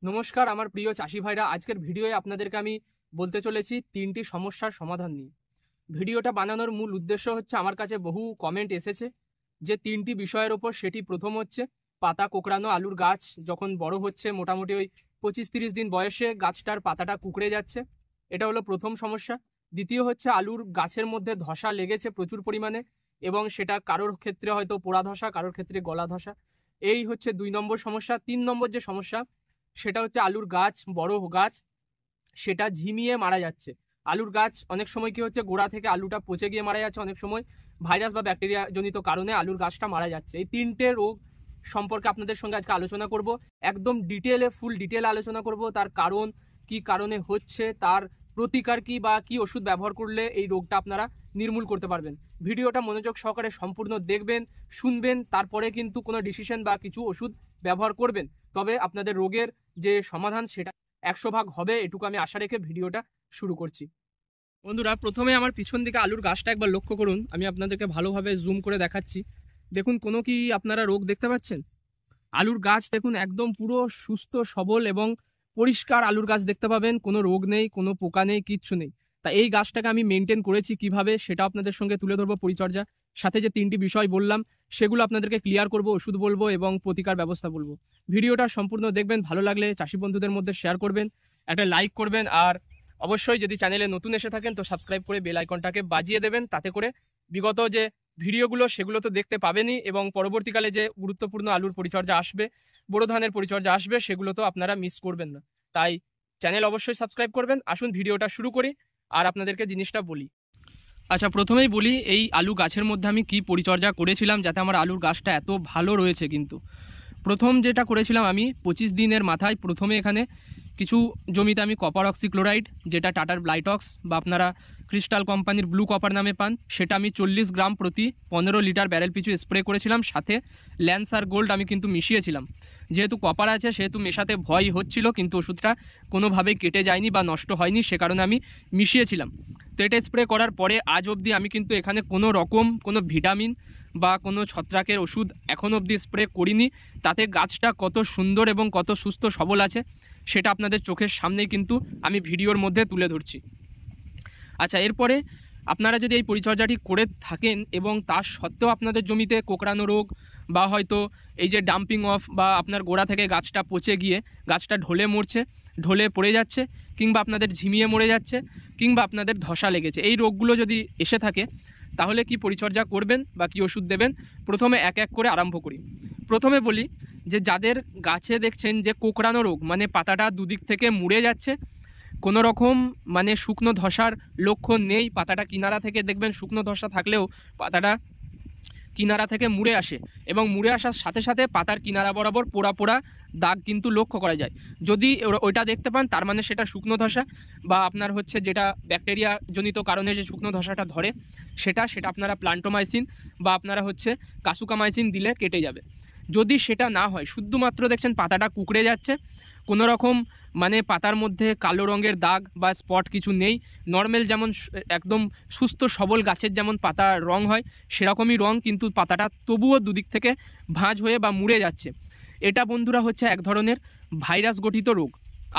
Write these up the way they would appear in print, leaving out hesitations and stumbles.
নমস্কার আমার প্রিয় চাষি ভাইরা, আজকের ভিডিওয়ে আপনাদেরকে আমি বলতে চলেছি তিনটি সমস্যার সমাধান নিয়ে। ভিডিওটা বানানোর মূল উদ্দেশ্য হচ্ছে, আমার কাছে বহু কমেন্ট এসেছে যে তিনটি বিষয়ের ওপর। সেটি প্রথম হচ্ছে পাতা কোঁকড়ানো আলুর গাছ যখন বড় হচ্ছে, মোটামুটি ওই 25-30 দিন বয়সে গাছটার পাতাটা কুঁকড়ে যাচ্ছে, এটা হলো প্রথম সমস্যা। দ্বিতীয় হচ্ছে আলুর গাছের মধ্যে ধসা লেগেছে প্রচুর পরিমাণে, এবং সেটা কারোর ক্ষেত্রে হয়তো পোড়া ধসা, কারোর ক্ষেত্রে গলা ধসা। এই হচ্ছে 2 নম্বর সমস্যা। 3 নম্বর যে সমস্যা সেটা হচ্ছে আলুর গাছ, বড় গাছ, সেটা ঝিমিয়ে মারা যাচ্ছে। আলুর গাছ অনেক সময় কি হচ্ছে, গোড়া থেকে আলুটা পচে গিয়ে মারা যাচ্ছে, অনেক সময় ভাইরাস বা ব্যাকটেরিয়া জনিত কারণে আলুর গাছটা মারা যাচ্ছে। এই তিনটে রোগ সম্পর্কে আপনাদের সঙ্গে আজকে আলোচনা করব, একদম ডিটেলে, ফুল ডিটেল আলোচনা করব। তার কারণ কি, কারণে হচ্ছে, তার প্রতিকার কি, বা কি ওষুধ ব্যবহার করলে এই রোগটা আপনারা নির্মূল করতে পারবেন। ভিডিওটা মনোযোগ সহকারে সম্পূর্ণ দেখবেন, শুনবেন, তারপরে কিন্তু কোনো ডিসিশন বা কিছু ওষুধ ব্যবহার করবেন। তবে আপনাদের রোগের যে সমাধান সেটা 100 ভাগ হবে, এটুকু আমি আশা রেখে ভিডিওটা শুরু করছি। বন্ধুরা, প্রথমে আমার পিছন দিকে আলুর গাছটা একবার লক্ষ্য করুন। আমি আপনাদেরকে ভালোভাবে জুম করে দেখাচ্ছি। দেখুন, কোনো কি আপনারা রোগ দেখতে পাচ্ছেন? আলুর গাছ দেখুন একদম পুরো সুস্থ সবল এবং পরিষ্কার আলুর গাছ দেখতে পাবেন। কোনো রোগ নেই, কোনো পোকা নেই, কিচ্ছু নেই। তা এই গাছটাকে আমি মেনটেন করেছি কিভাবে, সেটা আপনাদের সঙ্গে তুলে ধরবো। পরিচর্যা সাথে যে তিনটি বিষয় বললাম সেগুলো আপনাদেরকে ক্লিয়ার করব, ওষুধ বলবো এবং প্রতিকার ব্যবস্থা বলবো। ভিডিওটা সম্পূর্ণ দেখবেন, ভালো লাগলে চাষি বন্ধুদের মধ্যে শেয়ার করবেন, একটা লাইক করবেন, আর অবশ্যই যদি চ্যানেলে নতুন এসে থাকেন তো সাবস্ক্রাইব করে বেল আইকনটাকে বাজিয়ে দেবেন। তাতে করে বিগত যে ভিডিওগুলো সেগুলো তো দেখতে পাবেনই, এবং পরবর্তীকালে যে গুরুত্বপূর্ণ আলুর পরিচর্যা আসবে, বোরো ধানের পরিচর্যা আসবে, সেগুলো তো আপনারা মিস করবেন না। তাই চ্যানেল অবশ্যই সাবস্ক্রাইব করবেন। আসুন ভিডিওটা শুরু করি আর আপনাদেরকে জিনিসটা বলি। আচ্ছা, প্রথমেই বলি এই আলু গাছের মধ্যে আমি কি পরিচর্যা করেছিলাম যাতে আমার আলুর গাছটা এত ভালো রয়েছে। কিন্তু প্রথম যেটা করেছিলাম আমি, 25 দিনের মাথায় প্রথমে এখানে কিছু জমিতে আমি কপার অক্সিক্লোরাইড, যেটা টাটার ব্লাইটক্স বা আপনারা ক্রিস্টাল কোম্পানির ব্লু কপার নামে পান, সেটা আমি 40 গ্রাম প্রতি 15 লিটার ব্যারেল পিছু স্প্রে করেছিলাম। সাথে ল্যান্সার গোল্ড আমি কিন্তু মিশিয়েছিলাম। যেহেতু কপার আছে সেহেতু মেশাতে ভয় হচ্ছিল, কিন্তু ওষুধটা কোনোভাবেই কেটে যায়নি বা নষ্ট হয়নি, সে কারণে আমি মিশিয়েছিলাম। তো এটা স্প্রে করার পরে আজ অবধি আমি কিন্তু এখানে কোনো রকম কোনো ভিটামিন বা কোনো ছত্রাকের ওষুধ এখন অবধি স্প্রে করিনি। তাতে গাছটা কত সুন্দর এবং কত সুস্থ সবল আছে সেটা আপনাদের চোখের সামনেই কিন্তু আমি ভিডিওর মধ্যে তুলে ধরছি। আচ্ছা, এরপরে আপনারা যদি এই পরিচর্যাটি করে থাকেন এবং তার সত্ত্বেও আপনাদের জমিতে কোঁকড়ানো রোগ বা হয়তো এই যে ডাম্পিং অফ বা আপনার গোড়া থেকে গাছটা পচে গিয়ে গাছটা ঢলে মরছে, ঢলে পড়ে যাচ্ছে, কিংবা আপনাদের ঝিমিয়ে মরে যাচ্ছে, কিংবা আপনাদের ধসা লেগেছে, এই রোগগুলো যদি এসে থাকে, তাহলে কি পরিচর্যা করবেন বা কি ওষুধ দেবেন? প্রথমে এক এক করে আরম্ভ করি। প্রথমে বলি যে যাদের গাছে দেখছেন যে কোঁকড়ানো রোগ, মানে পাতাটা দুদিক থেকে মুড়ে যাচ্ছে, কোনো রকম মানে শুকনো ধসার লক্ষণ নেই, পাতাটা কিনারা থেকে দেখবেন শুকনো ধসা থাকলেও পাতাটা কিনারা থেকে মুড়ে আসে, এবং মুড়ে আসার সাথে সাথে পাতার কিনারা বরাবর পোড়া পোড়া দাগ কিন্তু লক্ষ্য করা যায়। যদি ওইটা দেখতে পান তার মানে সেটা শুকনো ধসা, বা আপনার হচ্ছে যেটা ব্যাকটেরিয়া জনিত কারণে যে শুকনো ধসাটা ধরে সেটা আপনারা প্লান্টোমাইসিন বা আপনারা হচ্ছে কাসুকামাইসিন দিলে কেটে যাবে। যদি সেটা না হয়, শুধুমাত্র দেখছেন পাতাটা কুঁকড়ে যাচ্ছে, কোনো রকম মানে পাতার মধ্যে কালো রঙের দাগ বা স্পট কিছু নেই, নর্মাল যেমন একদম সুস্থ সবল গাছের যেমন পাতার রং হয় সেরকমই রং, কিন্তু পাতাটা তবুও দুদিক থেকে ভাঁজ হয়ে বা মুড়ে যাচ্ছে, এটা বন্ধুরা হচ্ছে এক ধরনের ভাইরাস গঠিত রোগ।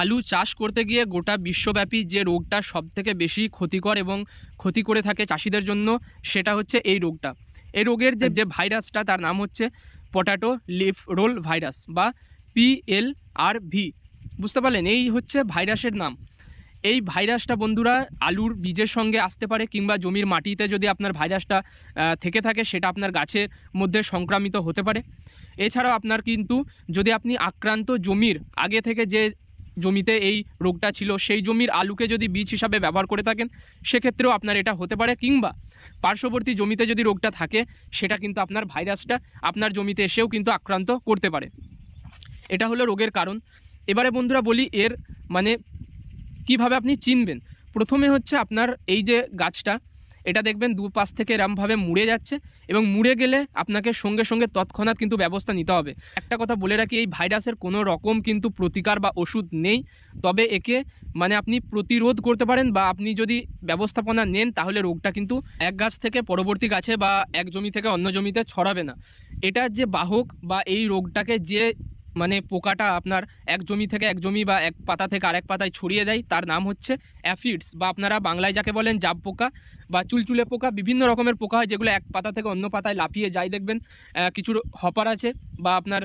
আলু চাষ করতে গিয়ে গোটা বিশ্বব্যাপী যে রোগটা সবথেকে বেশি ক্ষতিকর এবং ক্ষতি করে থাকে চাষিদের জন্য, সেটা হচ্ছে এই রোগটা। এই রোগের যে ভাইরাসটা তার নাম হচ্ছে পটাটো লিফ রোল ভাইরাস বা PLRV। বুঝতে পারলেন? এই হচ্ছে ভাইরাসের নাম। এই ভাইরাসটা বন্ধুরা আলুর বীজের সঙ্গে আসতে পারে, কিংবা জমির মাটিতে যদি আপনার ভাইরাসটা থেকে থাকে সেটা আপনার গাছের মধ্যে সংক্রামিত হতে পারে। এছাড়াও আপনার কিন্তু যদি আপনি আক্রান্ত জমির আগে থেকে যে জমিতে এই রোগটা ছিল সেই জমির আলুকে যদি বীজ হিসাবে ব্যবহার করে থাকেন সেক্ষেত্রেও আপনার এটা হতে পারে, কিংবা পার্শ্ববর্তী জমিতে যদি রোগটা থাকে সেটা কিন্তু আপনার ভাইরাসটা আপনার জমিতে এসেও কিন্তু আক্রান্ত করতে পারে। এটা হলো রোগের কারণ। এবারে বন্ধুরা বলি এর মানে কিভাবে আপনি চিনবেন। প্রথমে হচ্ছে আপনার এই যে গাছটা, এটা দেখবেন দুপাশ থেকে এরমভাবে মুড়ে যাচ্ছে, এবং মুড়ে গেলে আপনাকে সঙ্গে সঙ্গে তৎক্ষণাৎ কিন্তু ব্যবস্থা নিতে হবে। একটা কথা বলে রাখি, এই ভাইরাসের কোনো রকম কিন্তু প্রতিকার বা ওষুধ নেই, তবে একে মানে আপনি প্রতিরোধ করতে পারেন, বা আপনি যদি ব্যবস্থাপনা নেন তাহলে রোগটা কিন্তু এক গাছ থেকে পরবর্তী গাছে বা এক জমি থেকে অন্য জমিতে ছড়াবে না। এটা যে বাহক বা এই রোগটাকে যে মানে পোকাটা আপনার এক জমি থেকে এক জমি বা এক পাতা থেকে আরেক পাতায় ছড়িয়ে দেয়, তার নাম হচ্ছে অ্যাফিডস, বা আপনারা বাংলায় যাকে বলেন জাব পোকা বা চুলচুলে পোকা। বিভিন্ন রকমের পোকা হয় যেগুলো এক পাতা থেকে অন্য পাতায় লাফিয়ে যায়। দেখবেন কিছু হপার আছে বা আপনার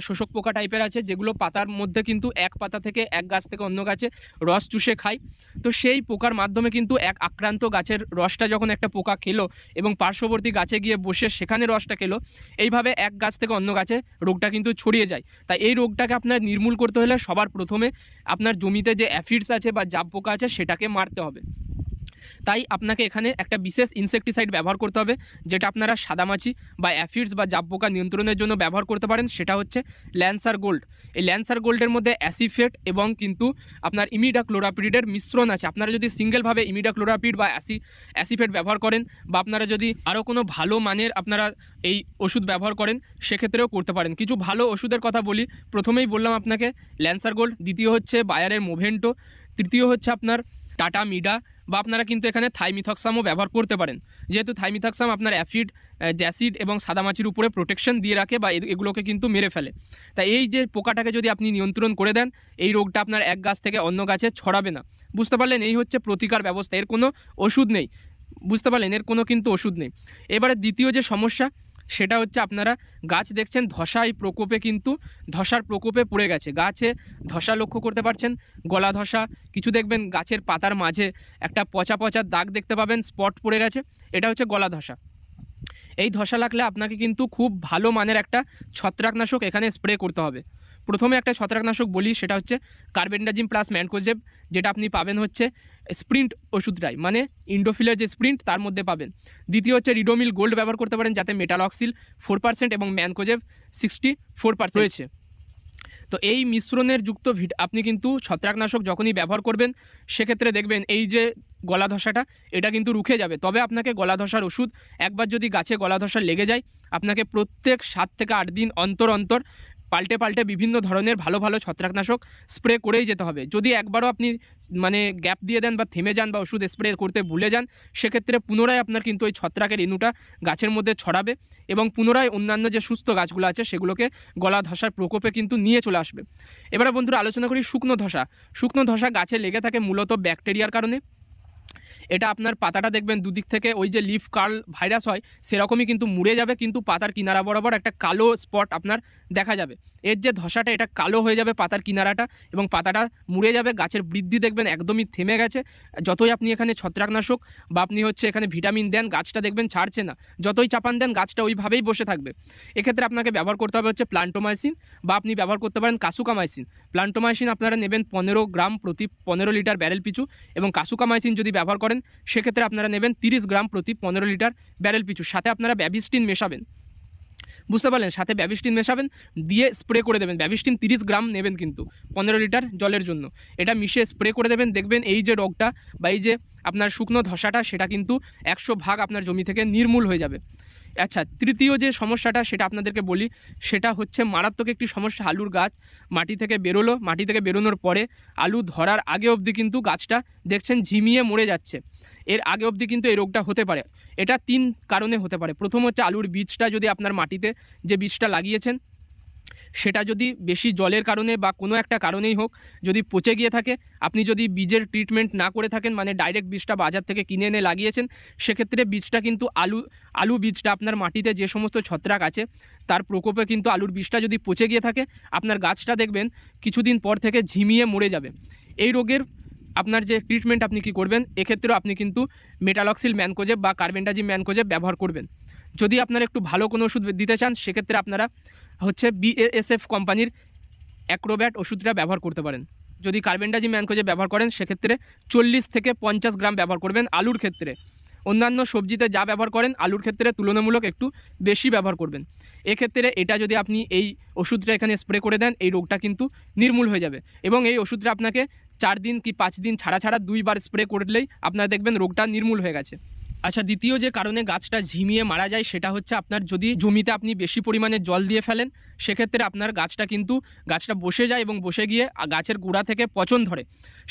শোষক পোকা টাইপের আছে, যেগুলো পাতার মধ্যে কিন্তু এক পাতা থেকে এক গাছ থেকে অন্য গাছে রস চুষে খায়। তো সেই পোকার মাধ্যমে কিন্তু এক আক্রান্ত গাছের রসটা যখন একটা পোকা খেলো এবং পার্শ্ববর্তী গাছে গিয়ে বসে সেখানে রসটা খেলো, এইভাবে এক গাছ থেকে অন্য গাছে রোগটা কিন্তু ছড়িয়ে যায়। তাই এই রোগটাকে আপনার নির্মূল করতে হলে সবার প্রথমে আপনার জমিতে যে অ্যাফিডস আছে বা জাব পোকা আছে সেটাকে মারতে হবে। তাই আপনাকে এখানে একটা বিশেষ ইনসেকটিসাইড ব্যবহার করতে হবে, যেটা আপনারা সাদামাছি বা অ্যাফিডস বা জাব পোকা নিয়ন্ত্রণের জন্য ব্যবহার করতে পারেন। সেটা হচ্ছে ল্যান্সার গোল্ড। এই ল্যান্সার গোল্ডের মধ্যে অ্যাসিফেট এবং কিন্তু আপনার ইমিডাক্লোরাপিডের মিশ্রণ আছে। আপনারা যদি সিঙ্গেলভাবে ইমিডাক্লোরাপিড বা অ্যাসিফেট ব্যবহার করেন, বা আপনারা যদি আরও কোনো ভালো মানের আপনারা এই ওষুধ ব্যবহার করেন, সেক্ষেত্রেও করতে পারেন। কিছু ভালো ওষুধের কথা বলি। প্রথমেই বললাম আপনাকে ল্যান্সার গোল্ড, দ্বিতীয় হচ্ছে বায়ারের মোভেন্টো, তৃতীয় হচ্ছে আপনার টাটা মিডা, বা আপনারা কিন্তু এখানে থাইমিথক্সামও ব্যবহার করতে পারেন, যেহেতু থাইমিথক্সাম আপনার অ্যাফিড, জ্যাসিড এবং সাদামাছির উপরে প্রোটেকশন দিয়ে রাখে বা এগুলোকে কিন্তু মেরে ফেলে। তাই এই যে পোকাটাকে যদি আপনি নিয়ন্ত্রণ করে দেন, এই রোগটা আপনার এক গাছ থেকে অন্য গাছে ছড়াবে না। বুঝতে পারলেন? এই হচ্ছে প্রতিকার ব্যবস্থা। এর কোনো ওষুধ নেই। বুঝতে পারলেন? এর কোনো কিন্তু ওষুধ নেই। এবারে দ্বিতীয় যে সমস্যা, সেটা হচ্ছে আপনারা গাছ দেখছেন ধসার প্রকোপে পড়ে গেছে। গাছে ধসা লক্ষ্য করতে পারছেন, গলা ধসা, কিছু দেখবেন গাছের পাতার মাঝে একটা পচা পচা দাগ দেখতে পাবেন, স্পট পড়ে গেছে, এটা হচ্ছে গলা ধসা। এই ধসা লাগলে আপনাকে কিন্তু খুব ভালো মানের একটা ছত্রাকনাশক এখানে স্প্রে করতে হবে। প্রথমে একটা ছত্রাকনাশক বলি, সেটা হচ্ছে কার্বেন্ডাজিম প্লাস ম্যানকোজেব, যেটা আপনি পাবেন হচ্ছে স্প্রিন্ট ওষুধটাই, মানে ইন্ডোফিলের যে স্প্রিন্ট তার মধ্যে পাবেন। দ্বিতীয় হচ্ছে রিডোমিল গোল্ড ব্যবহার করতে পারেন, যাতে মেটালক্সিল 4% এবং ম্যানকোজেব 64% রয়েছে। তো এই মিশ্রণের যুক্ত আপনি কিন্তু ছত্রাকনাশক যখনই ব্যবহার করবেন, সেক্ষেত্রে দেখবেন এই যে গলা ধসাটা, এটা কিন্তু রুখে যাবে। তবে আপনাকে গলা ধসার ওষুধ, একবার যদি গাছে গলা ধসা লেগে যায়, আপনাকে প্রত্যেক 7 থেকে 8 দিন অন্তর অন্তর পাল্টে বিভিন্ন ধরনের ভালো ভালো ছত্রাকনাশক স্প্রে করেই যেতে হবে। যদি একবারও আপনি মানে গ্যাপ দিয়ে দেন বা থেমে যান বা ওষুধ স্প্রে করতে ভুলে যান, সেক্ষেত্রে পুনরায় আপনার কিন্তু ওই ছত্রাকের রেণুটা গাছের মধ্যে ছড়াবে এবং পুনরায় অন্যান্য যে সুস্থ গাছগুলো আছে সেগুলোকে গলা ধসার প্রকোপে কিন্তু নিয়ে চলে আসবে। এবারে বন্ধুরা আলোচনা করি শুকনো ধসা। শুকনো ধসা গাছে লেগে থাকে মূলত ব্যাকটেরিয়ার কারণে। এটা আপনার পাতাটা দেখবেন দুদিক থেকে ওই যে লিফ কার্ল ভাইরাস হয় সেরকমই কিন্তু মুড়ে যাবে, কিন্তু পাতার কিনারা বরাবর একটা কালো স্পট আপনার দেখা যাবে। এর যে ধসাটা, এটা কালো হয়ে যাবে পাতার কিনারাটা এবং পাতাটা মুড়ে যাবে। গাছের বৃদ্ধি দেখবেন একদমই থেমে গেছে। যতই আপনি এখানে ছত্রাকনাশক বা আপনি হচ্ছে এখানে ভিটামিন দেন, গাছটা দেখবেন ছাড়ছে না। যতই চাপান দেন, গাছটা ওইভাবেই বসে থাকবে। এক্ষেত্রে আপনাকে ব্যবহার করতে হবে হচ্ছে প্লান্টোমাইসিন, বা আপনি ব্যবহার করতে পারেন কাসুকামাইসিন। প্লান্টোমাইসিন আপনারা নেবেন 15 গ্রাম প্রতি 15 লিটার ব্যারেল পিছু, এবং কাসুকামাইসিন যদি ব্যবহার করেন সেক্ষেত্রে আপনারা নেবেন 30 গ্রাম প্রতি 15 লিটার ব্যারেল পিছু। সাথে আপনারা ব্যাবিস্টিন মেশাবেন। বুঝতে পারলেন? সাথে ব্যাবিস্টিন মেশাবেন, দিয়ে স্প্রে করে দেবেন। ব্যাবিস্টিন 30 গ্রাম নেবেন কিন্তু 15 লিটার জলের জন্য। এটা মিশিয়ে স্প্রে করে দেবেন। দেখবেন এই যে রোগটা বা এই যে আপনার শুকনো ধসাটা, সেটা কিন্তু 100% আপনার জমি থেকে নির্মূল হয়ে যাবে। আচ্ছা, তৃতীয় যে সমস্যাটা সেটা আপনাদেরকে বলি, সেটা হচ্ছে মারাত্মক একটি সমস্যা। আলুর গাছ মাটি থেকে বেরোলো, মাটি থেকে বেরোনোর পরে আলু ধরার আগে অবধি কিন্তু গাছটা দেখছেন ঝিমিয়ে মরে যাচ্ছে। এর আগে অবধি কিন্তু এই রোগটা হতে পারে। এটা 3 কারণে হতে পারে। প্রথম হচ্ছে আলুর বীজটা যদি আপনার মাটিতে যে বীজটা লাগিয়েছেন সেটা যদি বেশি জলের কারণে বা কোনো একটা কারণেই হোক যদি পচে গিয়ে থাকে, আপনি যদি বীজের ট্রিটমেন্ট না করে থাকেন, মানে ডাইরেক্ট বীজটা বাজার থেকে কিনে এনে লাগিয়েছেন, সেক্ষেত্রে বীজটা কিন্তু আলু বীজটা আপনার মাটিতে যে সমস্ত ছত্রাক আছে তার প্রকোপে কিন্তু আলুর বীজটা যদি পচে গিয়ে থাকে, আপনার গাছটা দেখবেন কিছুদিন পর থেকে ঝিমিয়ে মরে যাবে। এই রোগের আপনার যে ট্রিটমেন্ট আপনি কি করবেন, এক্ষেত্রেও আপনি কিন্তু মেটালক্সিল ম্যানকোজেব বা কার্বেন্ডাজিম ম্যানকোজেব ব্যবহার করবেন। যদি আপনারা একটু ভালো কোনো ওষুধ দিতে চান, সেক্ষেত্রে আপনারা হচ্ছে BASF কোম্পানির অ্যাক্রোব্যাট ওষুধটা ব্যবহার করতে পারেন। যদি কার্বেন্ডাজিম ম্যানকোজেব ব্যবহার করেন, সেক্ষেত্রে 40 থেকে 50 গ্রাম ব্যবহার করবেন আলুর ক্ষেত্রে। অন্যান্য সবজিতে যা ব্যবহার করেন, আলুর ক্ষেত্রে তুলনামূলক একটু বেশি ব্যবহার করবেন। এক্ষেত্রে এটা যদি আপনি এই ওষুধটা এখানে স্প্রে করে দেন, এই রোগটা কিন্তু নির্মূল হয়ে যাবে। এবং এই ওষুধটা আপনাকে 4 দিন কি 5 দিন ছাড়া 2 বার স্প্রে করলেই আপনারা দেখবেন রোগটা নির্মূল হয়ে গেছে। আচ্ছা, দ্বিতীয় যে কারণে গাছটা ঝিমিয়ে মারা যায়, সেটা হচ্ছে আপনার যদি জমিতে আপনি বেশি পরিমাণে জল দিয়ে ফেলেন, সেক্ষেত্রে আপনার গাছটা বসে যায় এবং বসে গিয়ে গাছের গোড়া থেকে পচন ধরে,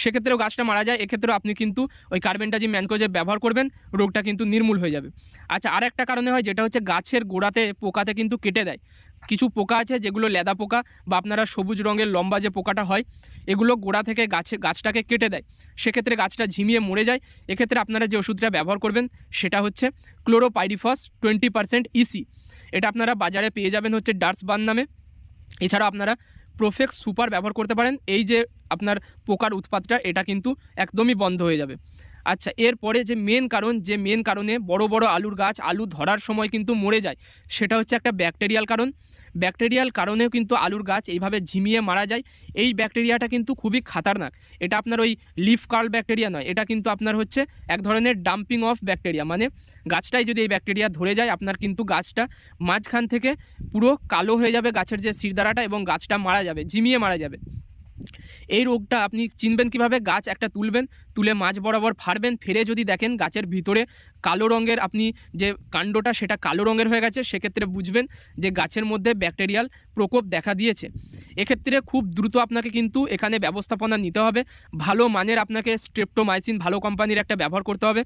সেক্ষেত্রেও গাছটা মারা যায়। এক্ষেত্রেও আপনি কিন্তু ওই কার্বেন্ডাজিম ম্যানকোজেব ব্যবহার করবেন, রোগটা কিন্তু নির্মূল হয়ে যাবে। আচ্ছা, আর একটা কারণে হয়, যেটা হচ্ছে গাছের গোড়াতে পোকাতে কিন্তু কেটে দেয়। কিছু পোকা আছে যেগুলো লেদা পোকা বা আপনারা সবুজ রঙের লম্বা যে পোকাটা হয়, এগুলো গোড়া থেকে গাছটাকে কেটে দেয়, সেক্ষেত্রে গাছটা ঝিমিয়ে মরে যায়। এক্ষেত্রে আপনারা যে ওষুধটা ব্যবহার করবেন সেটা হচ্ছে ক্লোরোপাইরিফস 20% ইসি। এটা আপনারা বাজারে পেয়ে যাবেন হচ্ছে ডার্সবান নামে। এছাড়াও আপনারা প্রোফেক্স সুপার ব্যবহার করতে পারেন। এই যে আপনার পোকার উৎপাতটা এটা কিন্তু একদমই বন্ধ হয়ে যাবে। আচ্ছা, এরপরে যে মেন কারণে বড় বড় আলুর গাছ আলু ধরার সময় কিন্তু মরে যায়, সেটা হচ্ছে একটা ব্যাকটেরিয়াল কারণ। ব্যাকটেরিয়াল কারণেও কিন্তু আলুর গাছ এইভাবে ঝিমিয়ে মারা যায়। এই ব্যাকটেরিয়াটা কিন্তু খুবই খাতারনাক। এটা আপনার ওই লিফ কার্ল ব্যাকটেরিয়া নয়, এটা কিন্তু আপনার হচ্ছে এক ধরনের ডাম্পিং অফ ব্যাকটেরিয়া। মানে গাছটাই যদি এই ব্যাকটেরিয়া ধরে যায়, আপনার কিন্তু গাছটা মাঝখান থেকে পুরো কালো হয়ে যাবে, গাছের যে শিরদাঁড়াটা, এবং গাছটা মারা যাবে, ঝিমিয়ে মারা যাবে। এই রোগটা আপনি চিনবেন কিভাবে? গাছ একটা তুলে মাঝ বরাবর ফাড়বেন, ফেরে যদি দেখেন গাছের ভিতরে কালো রঙের আপনি যে কাণ্ডটা সেটা কালো রঙের হয়ে গেছে, সেক্ষেত্রে বুঝবেন যে গাছের মধ্যে ব্যাকটেরিয়াল প্রকোপ দেখা দিয়েছে। এক্ষেত্রে খুব দ্রুত আপনাকে কিন্তু এখানে ব্যবস্থাপনা নিতে হবে। ভালো মানের আপনাকে স্ট্রেপ্টোমাইসিন ভালো কোম্পানির একটা ব্যবহার করতে হবে।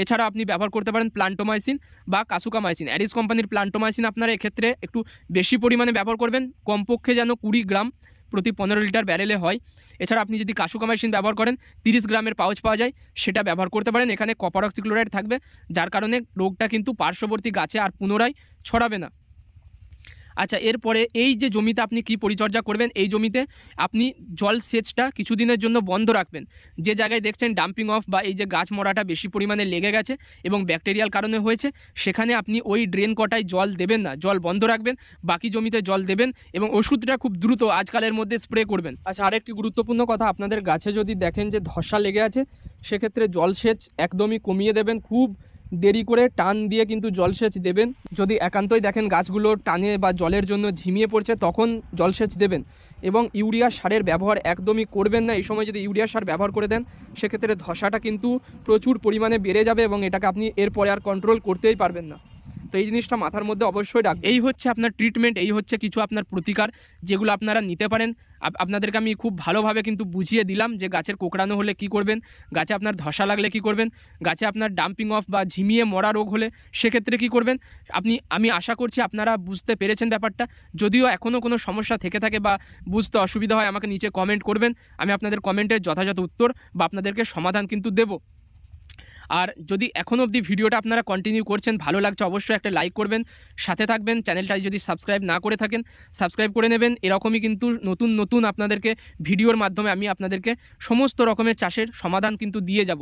এছাড়া আপনি ব্যবহার করতে পারেন প্লান্টোমাইসিন বা কাসুকামাইসিন। অ্যারিস কোম্পানির প্লান্টোমাইসিন আপনারা এক্ষেত্রে একটু বেশি পরিমাণে ব্যবহার করবেন, কমপক্ষে যেন 20 গ্রাম প্রতি 15 লিটার ব্যারেলে হয়। এছাড়া আপনি যদি কাসুকামাইসিন ব্যবহার করেন, 30 গ্রামের পাউচ পাওয়া যায়, সেটা ব্যবহার করতে পারেন। এখানে কপার অক্সিক্লোরাইড থাকবে, যার কারণে রোগটা কিন্তু পার্শ্ববর্তী গাছে আর পুনরায় ছড়াবে না। আচ্ছা, এরপরে এই যে জমিতে আপনি কি পরিচর্যা করবেন, এই জমিতে আপনি জল সেচটা কিছুদিনের জন্য বন্ধ রাখবেন। যে জায়গায় দেখছেন ডাম্পিং অফ বা এই যে গাছ মরাটা বেশি পরিমাণে লেগে গেছে এবং ব্যাকটেরিয়াল কারণে হয়েছে, সেখানে আপনি ওই ড্রেন কটায় জল দেবেন না, জল বন্ধ রাখবেন। বাকি জমিতে জল দেবেন এবং ওষুধটা খুব দ্রুত আজকালের মধ্যে স্প্রে করবেন। আচ্ছা, আরেকটি গুরুত্বপূর্ণ কথা, আপনাদের গাছে যদি দেখেন যে ধসা লেগে আছে, সেক্ষেত্রে জলসেচ একদমই কমিয়ে দেবেন। খুব দেরি করে টান দিয়ে কিন্তু জলসেচ দেবেন। যদি একান্তই দেখেন গাছগুলো টানে বা জলের জন্য ঝিমিয়ে পড়ছে, তখন জলসেচ দেবেন। এবং ইউরিয়া সারের ব্যবহার একদমই করবেন না। এই সময় যদি ইউরিয়া সার ব্যবহার করে দেন, সেক্ষেত্রে ধসাটা কিন্তু প্রচুর পরিমাণে বেড়ে যাবে এবং এটাকে আপনি এরপরে আর কন্ট্রোল করতেই পারবেন না। তো এই জিনিসটা মাথার মধ্যে অবশ্যই রাখবেন। এই হচ্ছে আপনার ট্রিটমেন্ট, এই হচ্ছে কিছু আপনার প্রতিকার যেগুলো আপনারা নিতে পারেন। আপনাদেরকে আমি খুব ভালোভাবে কিন্তু বুঝিয়ে দিলাম যে গাছের কোঁকড়ানো হলে কি করবেন, গাছে আপনার ধসা লাগলে কি করবেন, গাছে আপনার ডাম্পিং অফ বা ঝিমিয়ে মরা রোগ হলে সেক্ষেত্রে কি করবেন। আমি আশা করছি আপনারা বুঝতে পেরেছেন ব্যাপারটা। যদিও এখনও কোনো সমস্যা থেকে থাকে বা বুঝতে অসুবিধা হয়, আমাকে নিচে কমেন্ট করবেন। আমি আপনাদের কমেন্টের যথাযথ উত্তর বা আপনাদেরকে সমাধান কিন্তু দেবো। আর যদি এখনও অবধি ভিডিওটা আপনারা কন্টিনিউ করছেন, ভালো লাগছে, অবশ্যই একটা লাইক করবেন, সাথে থাকবেন। চ্যানেলটাই যদি সাবস্ক্রাইব না করে থাকেন, সাবস্ক্রাইব করে নেবেন। এরকমই কিন্তু নতুন আপনাদেরকে ভিডিওর মাধ্যমে আমি আপনাদেরকে সমস্ত রকমের চাষের সমাধান কিন্তু দিয়ে যাব।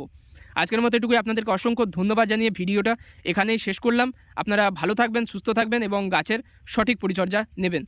আজকের মতো এটুকুই, আপনাদেরকে অসংখ্য ধন্যবাদ জানিয়ে ভিডিওটা এখানেই শেষ করলাম। আপনারা ভালো থাকবেন, সুস্থ থাকবেন এবং গাছের সঠিক পরিচর্যা নেবেন।